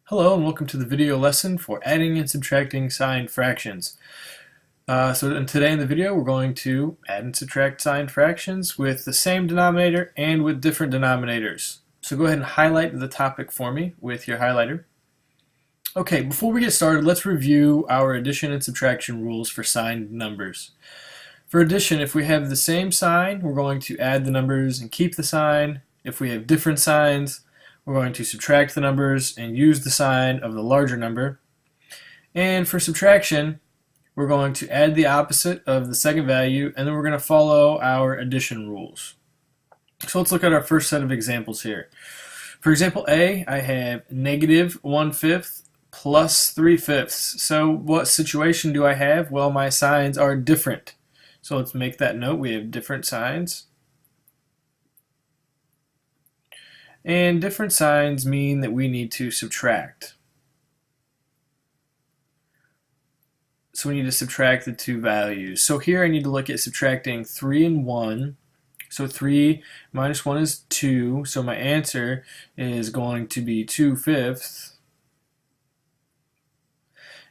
Hello and welcome to the video lesson for adding and subtracting signed fractions. Today in the video we're going to add and subtract signed fractions with the same denominator and with different denominators. So go ahead and highlight the topic for me with your highlighter. Okay, before we get started, let's review our addition and subtraction rules for signed numbers. For addition, if we have the same sign, we're going to add the numbers and keep the sign. If we have different signs, we're going to subtract the numbers and use the sign of the larger number. And for subtraction, we're going to add the opposite of the second value, and then we're going to follow our addition rules. So let's look at our first set of examples here. For example A, I have negative 1/5 plus 3/5. So what situation do I have? Well, my signs are different. So let's make that note. We have different signs. And different signs mean that we need to subtract. So we need to subtract the two values. So here I need to look at subtracting 3 and 1. So 3 minus 1 is 2. So my answer is going to be 2/5.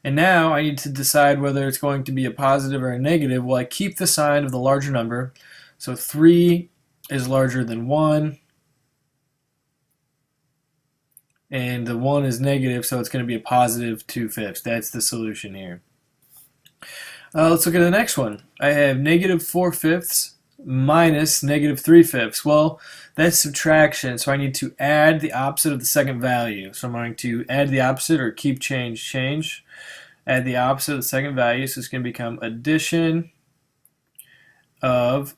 And now I need to decide whether it's going to be a positive or a negative. Well, I keep the sign of the larger number. So 3 is larger than 1. And the 1 is negative, so it's going to be a positive 2/5. That's the solution here. Let's look at the next one. I have negative 4/5 minus negative 3/5. Well, that's subtraction, so I need to add the opposite of the second value. So I'm going to add the opposite, or keep, change, change. Add the opposite of the second value, so it's going to become addition of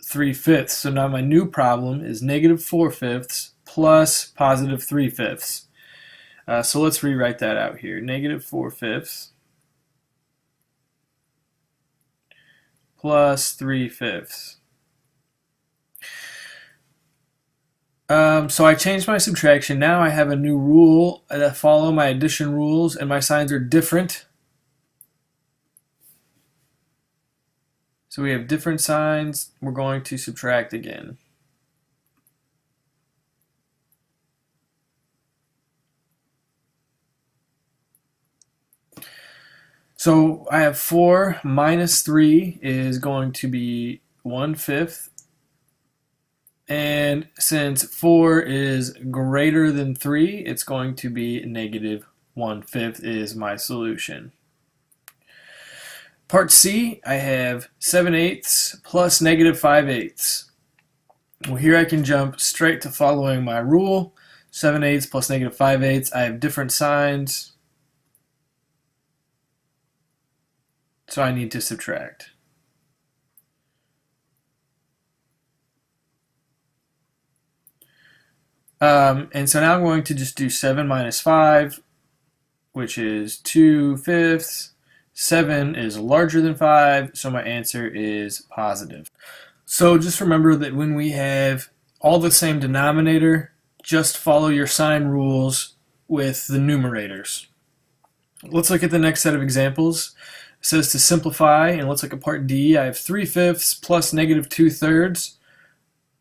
3/5. So now my new problem is negative 4/5 plus positive 3/5. So let's rewrite that out here. Negative 4/5 plus 3/5. So I changed my subtraction. Now I have a new rule that follow my addition rules, and my signs are different. So we have different signs. We're going to subtract again. So I have 4 minus 3 is going to be 1/5. And since 4 is greater than 3, it's going to be negative 1/5 is my solution. Part C, I have 7/8 plus negative 5/8. Well, here I can jump straight to following my rule. 7/8 plus negative 5/8. I have different signs, so I need to subtract. And so now I'm going to just do 7 minus 5, which is 2/5. 7 is larger than 5, so my answer is positive. So just remember that when we have all the same denominator, just follow your sign rules with the numerators. Let's look at the next set of examples. It says to simplify, and let's look at part D. I have 3/5 plus negative 2/3.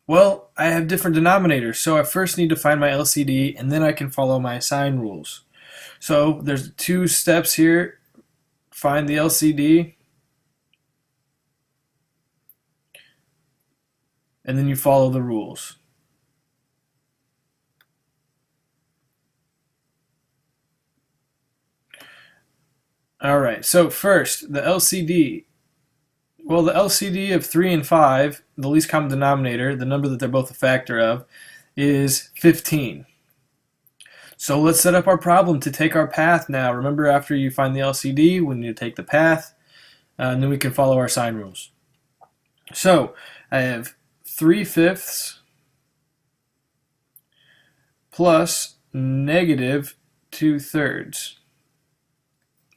Well, I have different denominators, so I first need to find my LCD, and then I can follow my sign rules. So there's 2 steps here. Find the LCD, and then you follow the rules. Alright, so first, the LCD. Well, the LCD of 3 and 5, the least common denominator, the number that they're both a factor of, is 15. So let's set up our problem to take our path now. Remember, after you find the LCD, we need to take the path, and then we can follow our sign rules. So I have 3/5 plus negative 2/3.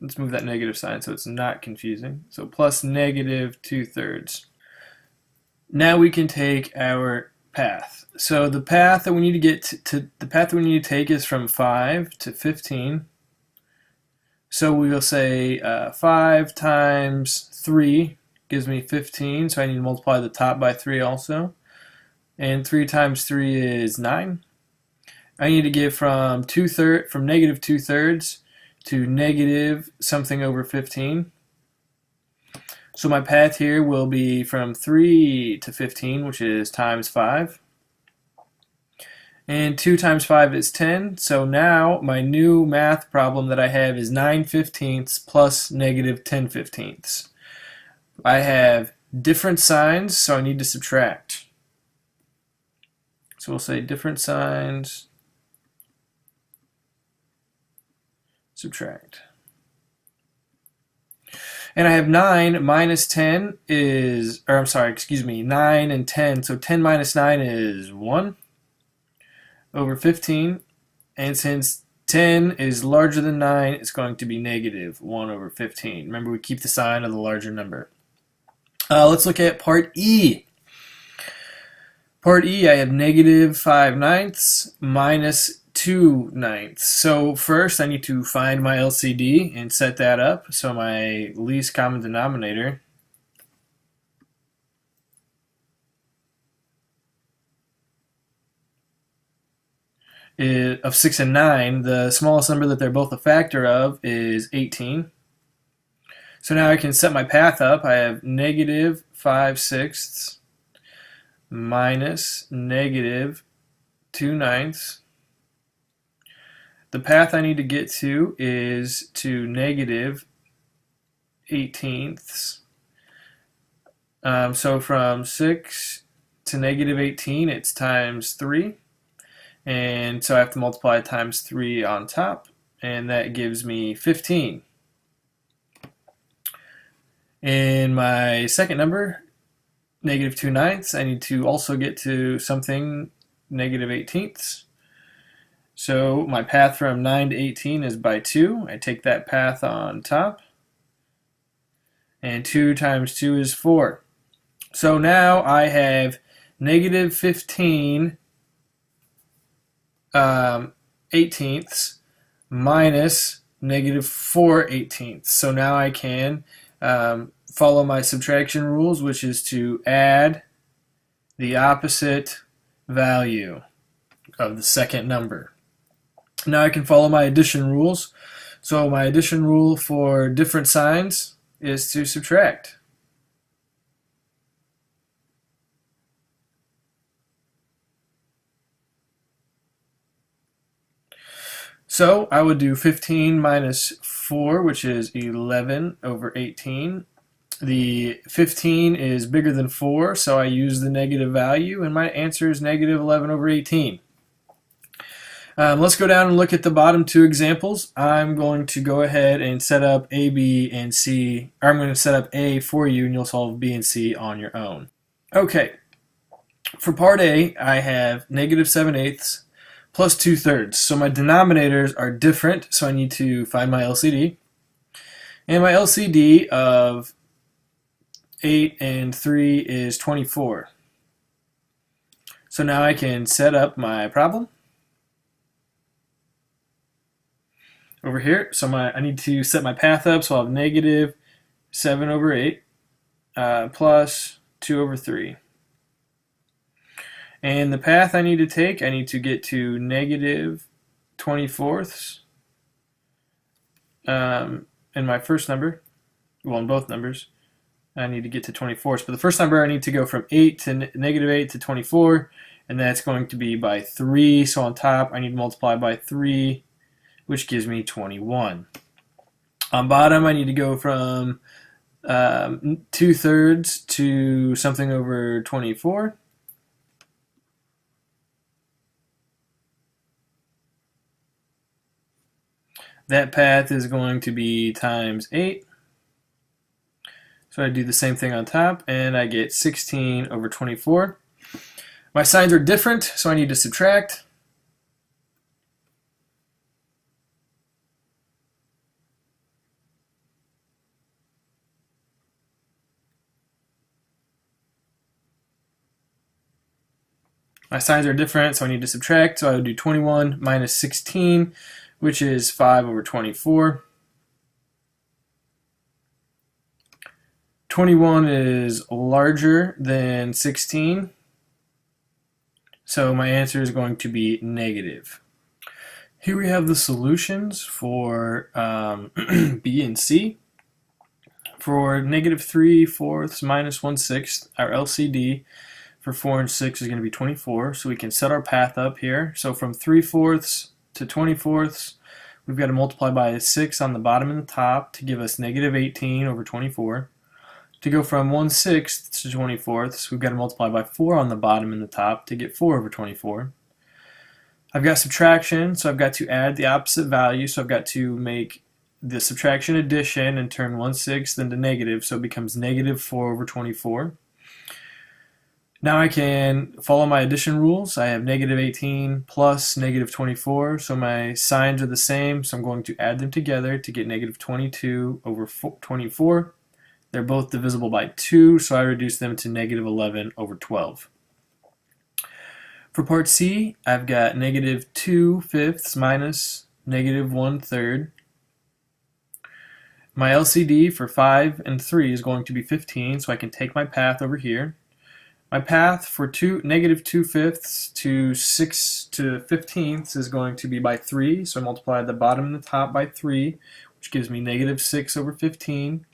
Let's move that negative sign so it's not confusing. So plus negative 2/3. Now we can take our path. So the path that we need to get to take is from 5 to 15. So we will say 5 times 3 gives me 15. So I need to multiply the top by 3 also. And 3 times 3 is 9. I need to get from negative 2/3 to negative something over 15. So my path here will be from 3 to 15, which is times 5. And 2 times 5 is 10. So now my new math problem that I have is 9/15 plus negative 10/15. I have different signs, so I need to subtract. So we'll say different signs, subtract. And I have 9 minus 10 is, or I'm sorry, excuse me, 9 and 10. So 10 minus 9 is 1 over 15. And since 10 is larger than 9, it's going to be negative 1 over 15. Remember, we keep the sign of the larger number. Let's look at part E. Part E, I have negative 5/9 minus 2/9. So first I need to find my LCD and set that up. So my least common denominator is, of 6 and 9, the smallest number that they're both a factor of is 18. So now I can set my path up. I have negative 5/6 minus negative 2/9. The path I need to get to is to negative 18ths. So from 6 to negative 18, it's times 3. And so I have to multiply times 3 on top, and that gives me 15. In my second number, negative 2/9, I need to also get to something negative 18ths. So my path from 9 to 18 is by 2. I take that path on top. And 2 times 2 is 4. So now I have negative 15 18ths minus negative 4/18. So now I can follow my subtraction rules, which is to add the opposite value of the second number. Now I can follow my addition rules. So my addition rule for different signs is to subtract. So I would do 15 minus 4, which is 11 over 18. The 15 is bigger than 4, so I use the negative value, and my answer is negative 11 over 18. Let's go down and look at the bottom two examples. I'm going to go ahead and set up A, B, and C. Or I'm going to set up A for you, and you'll solve B and C on your own. Okay, for part A, I have negative 7/8 plus 2/3. So my denominators are different, so I need to find my LCD. And my LCD of 8 and 3 is 24. So now I can set up my problem over here. So I need to set my path up, so I'll have negative 7 over 8 plus 2 over 3. And the path I need to take, I need to get to negative 24ths in my first number, well, in both numbers. I need to get to 24ths. But the first number, I need to go from 8 to negative 8 to 24, and that's going to be by 3. So on top, I need to multiply by 3, which gives me 21. On bottom, I need to go from 2/3 to something over 24. That path is going to be times 8. So I do the same thing on top, and I get 16 over 24. My signs are different, so I need to subtract. My signs are different, so I need to subtract. So I would do 21 minus 16, which is 5 over 24. 21 is larger than 16, so my answer is going to be negative. Here we have the solutions for B and C. For negative 3/4 minus 1/6, our LCD for 4 and 6 is going to be 24, so we can set our path up here. So from 3/4 to 24, we've got to multiply by 6 on the bottom and the top to give us negative 18 over 24. To go from 1/6 to 24, we've got to multiply by 4 on the bottom and the top to get 4 over 24. I've got subtraction, so I've got to add the opposite value, so I've got to make the subtraction addition and turn 1/6 into negative, so it becomes negative 4 over 24. Now I can follow my addition rules. I have negative 18 plus negative 24, so my signs are the same, so I'm going to add them together to get negative 22 over 24. They're both divisible by 2, so I reduce them to negative 11 over 12. For part C, I've got negative 2/5 minus negative 1/3. My LCD for 5 and 3 is going to be 15, so I can take my path over here. My path for negative 2/5 to 6 to 15ths is going to be by 3, so I multiply the bottom and the top by 3, which gives me negative 6 over 15.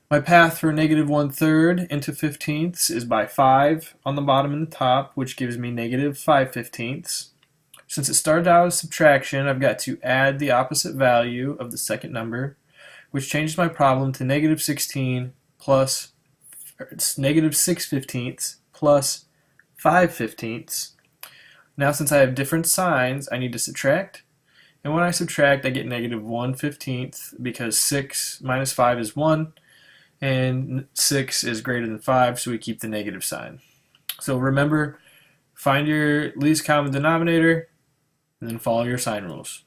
My path for negative 1/3 into 15ths is by 5 on the bottom and the top, which gives me negative 5/15. Since it started out as subtraction, I've got to add the opposite value of the second number, which changes my problem to negative 16 plus negative 6/15 plus 5/15. Now since I have different signs, I need to subtract. And when I subtract, I get negative 1/15 because 6 minus 5 is 1. And 6 is greater than 5, so we keep the negative sign. So remember, find your least common denominator, and then follow your sign rules.